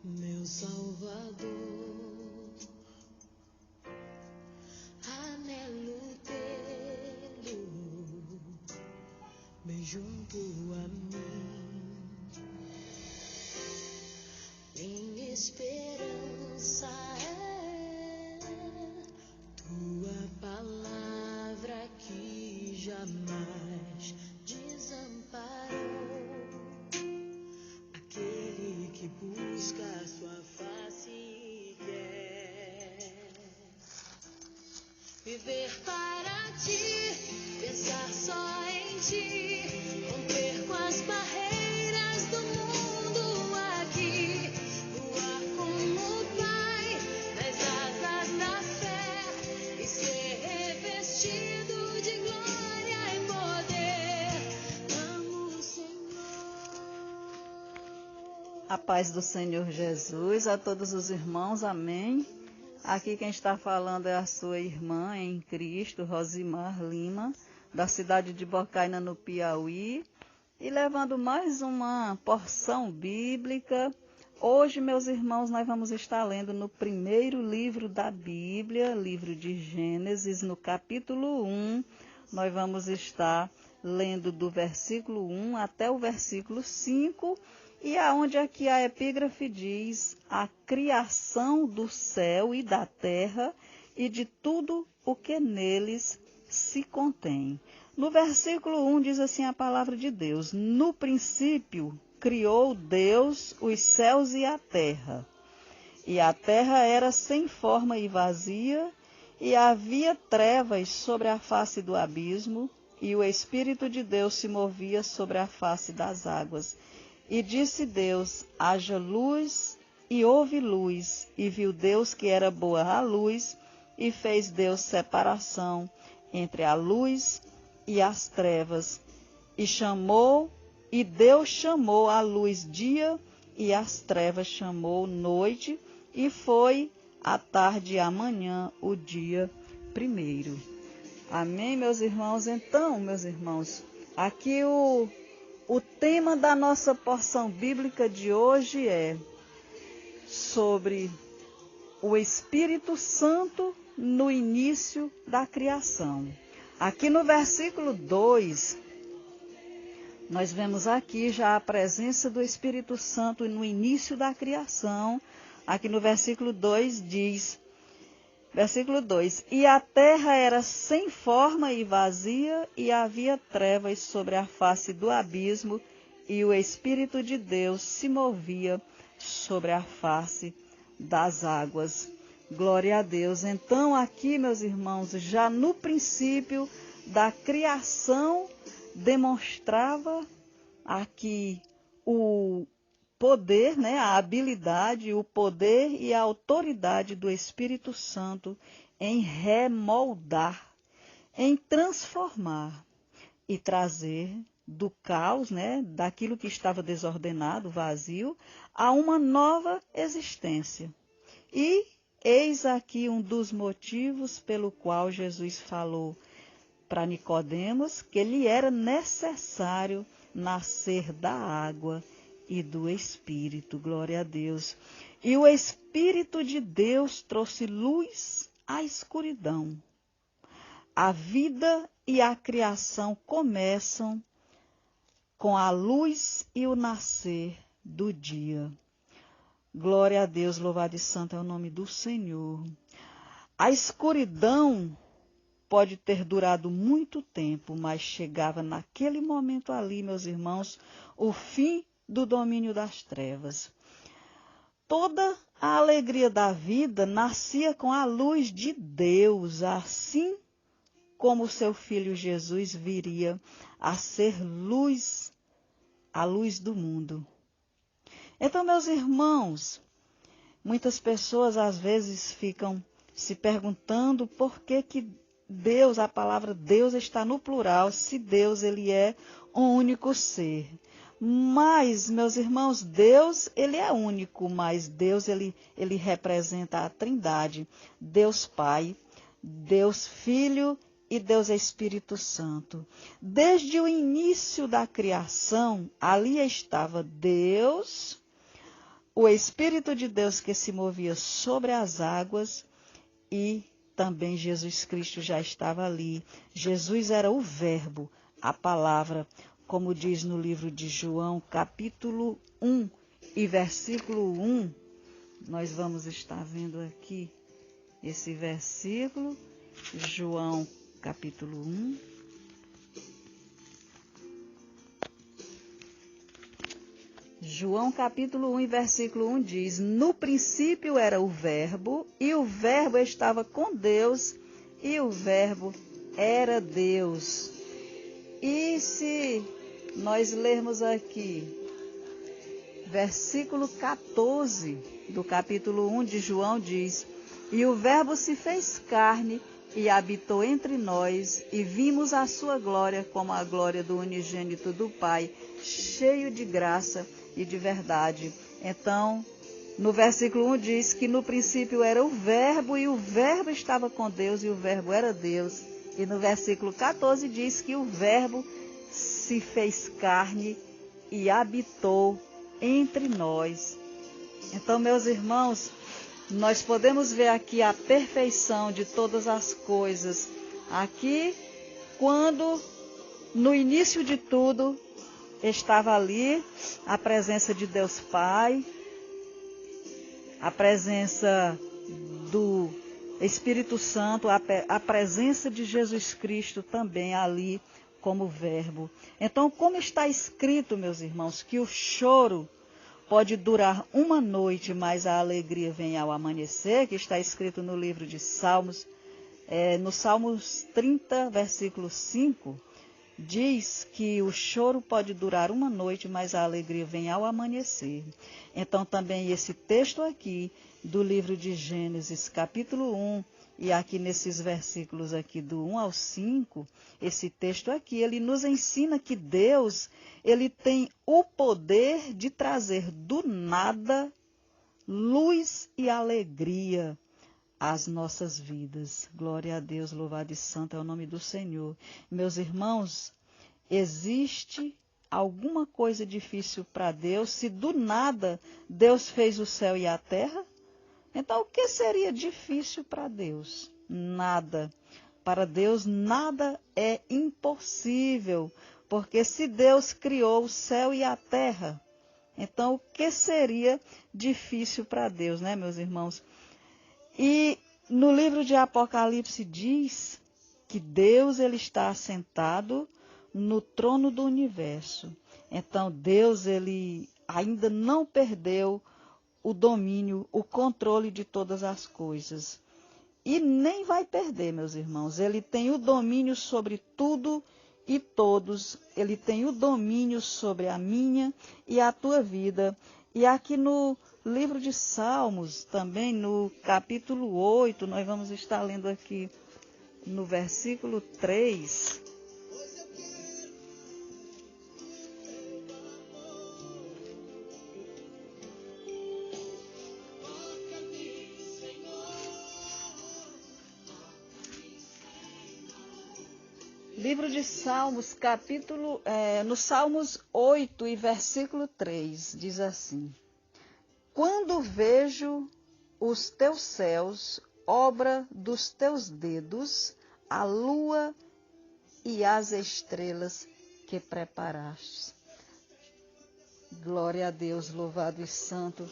meu Salvador, anelo tê-lo bem junto a mim. Minha esperança é tua palavra que jamais desamparou aquele que busca a sua face e quer viver para ti, pensar só em ti, romper com as barreiras do mundo aqui, voar como Pai nas asas da fé e ser revestido de glória e poder. Amo o Senhor. A paz do Senhor Jesus a todos os irmãos, amém. Aqui quem está falando é a sua irmã em Cristo, Rosimar Lima, da cidade de Bocaina, no Piauí, e levando mais uma porção bíblica. Hoje, meus irmãos, nós vamos estar lendo no primeiro livro da Bíblia, livro de Gênesis, no capítulo 1. Nós vamos estar lendo do versículo 1 até o versículo 5, e aonde aqui a epígrafe diz: a criação do céu e da terra e de tudo o que neles se contém. No versículo 1 diz assim a palavra de Deus: no princípio criou Deus os céus e a terra era sem forma e vazia, e havia trevas sobre a face do abismo, e o Espírito de Deus se movia sobre a face das águas. E disse Deus: haja luz, e houve luz. E viu Deus que era boa a luz, e fez Deus separação entre a luz e as trevas. E Deus chamou a luz dia, e as trevas chamou noite, e foi a tarde e a manhã o dia primeiro. Amém, meus irmãos? Então, meus irmãos, aqui o tema da nossa porção bíblica de hoje é sobre o Espírito Santo no início da criação. Aqui no versículo 2, nós vemos aqui já a presença do Espírito Santo no início da criação. Aqui no versículo 2 diz, versículo 2, e a terra era sem forma e vazia, e havia trevas sobre a face do abismo, e o Espírito de Deus se movia sobre a face das águas. Glória a Deus. Então aqui, meus irmãos, já no princípio da criação, demonstrava aqui o poder, a habilidade, o poder e a autoridade do Espírito Santo em remoldar, em transformar e trazer do caos, daquilo que estava desordenado, vazio, a uma nova existência. E eis aqui um dos motivos pelo qual Jesus falou para Nicodemos que lhe era necessário nascer da água e do Espírito. Glória a Deus. E o Espírito de Deus trouxe luz à escuridão. A vida e a criação começam com a luz e o nascer do dia. Glória a Deus, louvado e santo é o nome do Senhor. A escuridão pode ter durado muito tempo, mas chegava naquele momento ali, meus irmãos, o fim do domínio das trevas. Toda a alegria da vida nascia com a luz de Deus, assim como o seu Filho Jesus viria a ser luz, a luz do mundo. Então, meus irmãos, muitas pessoas às vezes ficam se perguntando por que Deus, a palavra Deus está no plural, se Deus ele é um único ser. Mas, meus irmãos, Deus ele é único, mas Deus ele representa a Trindade, Deus Pai, Deus Filho e Deus Espírito Santo. Desde o início da criação, ali estava Deus, o Espírito de Deus que se movia sobre as águas e também Jesus Cristo já estava ali. Jesus era o Verbo, a palavra, como diz no livro de João, capítulo 1 e versículo 1. Nós vamos estar vendo aqui esse versículo, João capítulo 1. João capítulo 1 e versículo 1 diz: no princípio era o Verbo, e o Verbo estava com Deus, e o Verbo era Deus. E se nós lermos aqui, versículo 14 do capítulo 1 de João diz: e o Verbo se fez carne e habitou entre nós, e vimos a sua glória como a glória do unigênito do Pai, cheio de graça e de verdade. Então, no versículo 1 diz que no princípio era o Verbo, e o Verbo estava com Deus, e o Verbo era Deus. E no versículo 14 diz que o Verbo se fez carne e habitou entre nós. Então, meus irmãos, nós podemos ver aqui a perfeição de todas as coisas. Aqui, quando no início de tudo estava ali a presença de Deus Pai, a presença do Espírito Santo, a presença de Jesus Cristo também ali como Verbo. Então, como está escrito, meus irmãos, que o choro pode durar uma noite, mas a alegria vem ao amanhecer, que está escrito no livro de Salmos, no Salmos 30, versículo 5, diz que o choro pode durar uma noite, mas a alegria vem ao amanhecer. Então também esse texto aqui do livro de Gênesis, capítulo 1, e aqui nesses versículos aqui do 1 ao 5, esse texto aqui, ele nos ensina que Deus, ele tem o poder de trazer do nada luz e alegria às nossas vidas. Glória a Deus, louvado e santo é o nome do Senhor. Meus irmãos, existe alguma coisa difícil para Deus? Se do nada Deus fez o céu e a terra, então o que seria difícil para Deus? Nada. Para Deus nada é impossível, porque se Deus criou o céu e a terra, então o que seria difícil para Deus, né, meus irmãos? E no livro de Apocalipse diz que Deus, ele está assentado no trono do universo. Então Deus, ele ainda não perdeu o domínio, o controle de todas as coisas. E nem vai perder, meus irmãos. Ele tem o domínio sobre tudo e todos. Ele tem o domínio sobre a minha e a tua vida. E aqui no livro de Salmos, também no capítulo 8, nós vamos estar lendo aqui no versículo 3. Livro de Salmos, no Salmos 8 e versículo 3, diz assim: quando vejo os teus céus, obra dos teus dedos, a lua e as estrelas que preparaste. Glória a Deus, louvado e santo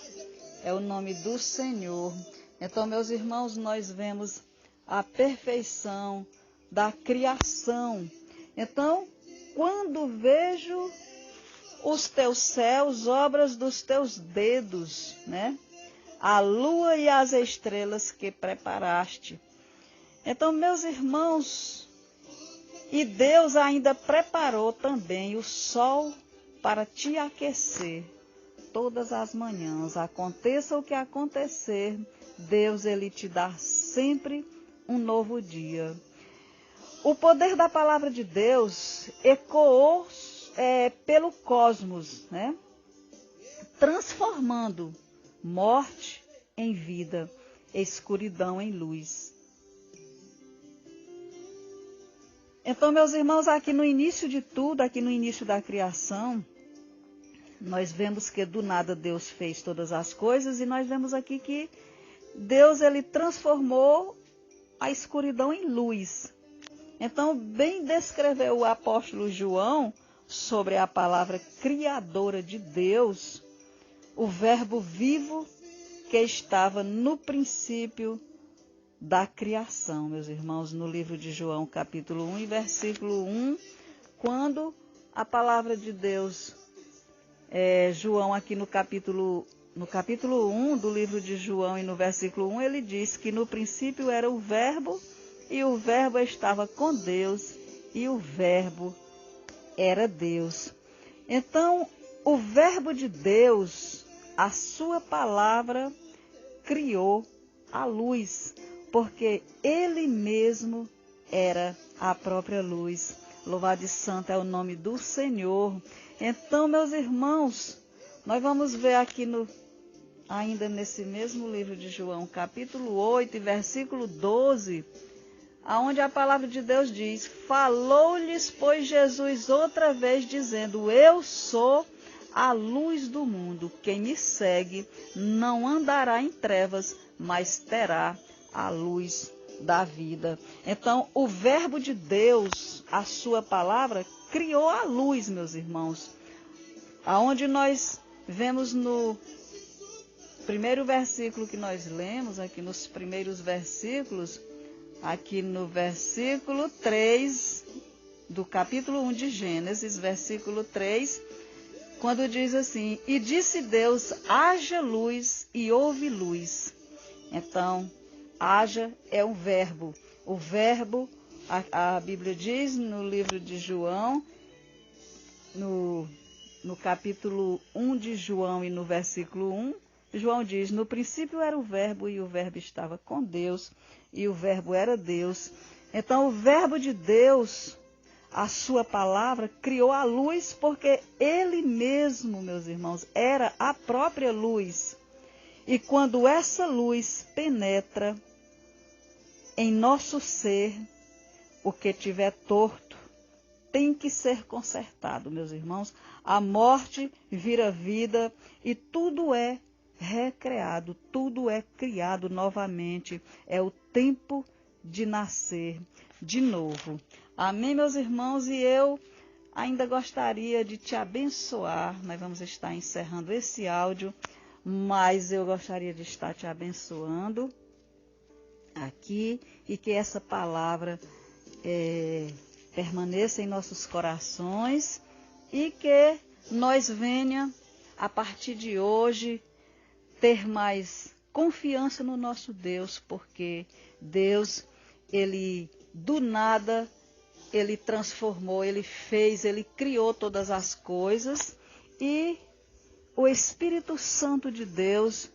é o nome do Senhor. Então, meus irmãos, nós vemos a perfeição da criação. Então, quando vejo os teus céus, obras dos teus dedos, né? A lua e as estrelas que preparaste. Então, meus irmãos, e Deus ainda preparou também o sol para te aquecer todas as manhãs. Aconteça o que acontecer, Deus, ele te dá sempre um novo dia. O poder da palavra de Deus ecoou pelo cosmos, né? Transformando morte em vida, escuridão em luz. Então, meus irmãos, aqui no início de tudo, aqui no início da criação, nós vemos que do nada Deus fez todas as coisas, e nós vemos aqui que Deus, ele transformou a escuridão em luz. Então, bem descreveu o apóstolo João sobre a palavra criadora de Deus, o verbo vivo que estava no princípio da criação, meus irmãos, no livro de João, capítulo 1 e versículo 1, quando a palavra de Deus, João aqui no capítulo 1 do livro de João e no versículo 1, ele diz que no princípio era o verbo, e o verbo estava com Deus, e o verbo era Deus. Então, o verbo de Deus, a sua palavra, criou a luz, porque ele mesmo era a própria luz. Louvado e santo é o nome do Senhor. Então, meus irmãos, nós vamos ver aqui ainda nesse mesmo livro de João, capítulo 8, versículo 12, aonde a palavra de Deus diz: falou-lhes, pois, Jesus outra vez, dizendo: eu sou a luz do mundo. Quem me segue não andará em trevas, mas terá a luz da vida. Então, o verbo de Deus, a sua palavra, criou a luz, meus irmãos. Aonde nós vemos no primeiro versículo que nós lemos, aqui nos primeiros versículos, aqui no versículo 3 do capítulo 1 de Gênesis, versículo 3, quando diz assim: e disse Deus, haja luz, e houve luz. Então, haja é um verbo. O verbo, a Bíblia diz no livro de João, no capítulo 1 de João e no versículo 1, João diz: no princípio era o verbo, e o verbo estava com Deus, e o verbo era Deus. Então, o verbo de Deus, a sua palavra, criou a luz, porque ele mesmo, meus irmãos, era a própria luz. E quando essa luz penetra em nosso ser, o que tiver torto tem que ser consertado, meus irmãos. A morte vira vida e tudo é recriado, tudo é criado novamente. É o tempo de nascer de novo. Amém, meus irmãos? E eu ainda gostaria de te abençoar. Nós vamos estar encerrando esse áudio, mas eu gostaria de estar te abençoando aqui, e que essa palavra permaneça em nossos corações, e que nós venha, a partir de hoje, ter mais confiança no nosso Deus, porque Deus, ele do nada, ele transformou, ele fez, ele criou todas as coisas, e o Espírito Santo de Deus,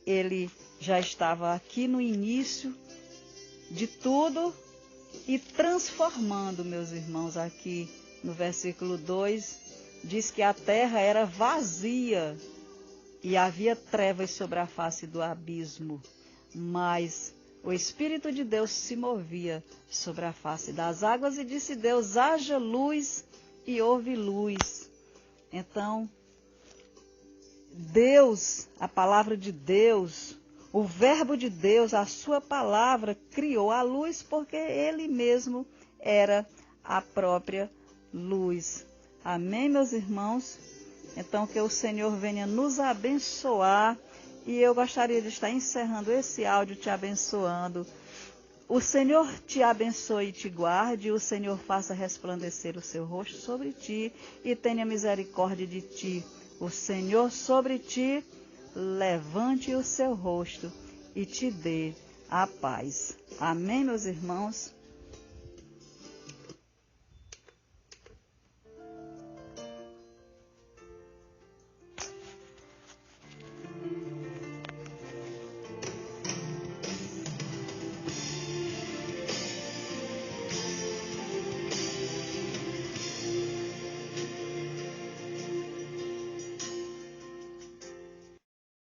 ele já estava aqui no início de tudo e transformando, meus irmãos, aqui no versículo 2, diz que a terra era vazia e havia trevas sobre a face do abismo, mas o Espírito de Deus se movia sobre a face das águas, e disse Deus: haja luz, e houve luz. Então, Deus, a palavra de Deus, o verbo de Deus, a sua palavra, criou a luz, porque ele mesmo era a própria luz. Amém, meus irmãos? Então, que o Senhor venha nos abençoar, e eu gostaria de estar encerrando esse áudio te abençoando. O Senhor te abençoe e te guarde, o Senhor faça resplandecer o seu rosto sobre ti e tenha misericórdia de ti. O Senhor sobre ti levante o seu rosto e te dê a paz. Amém, meus irmãos?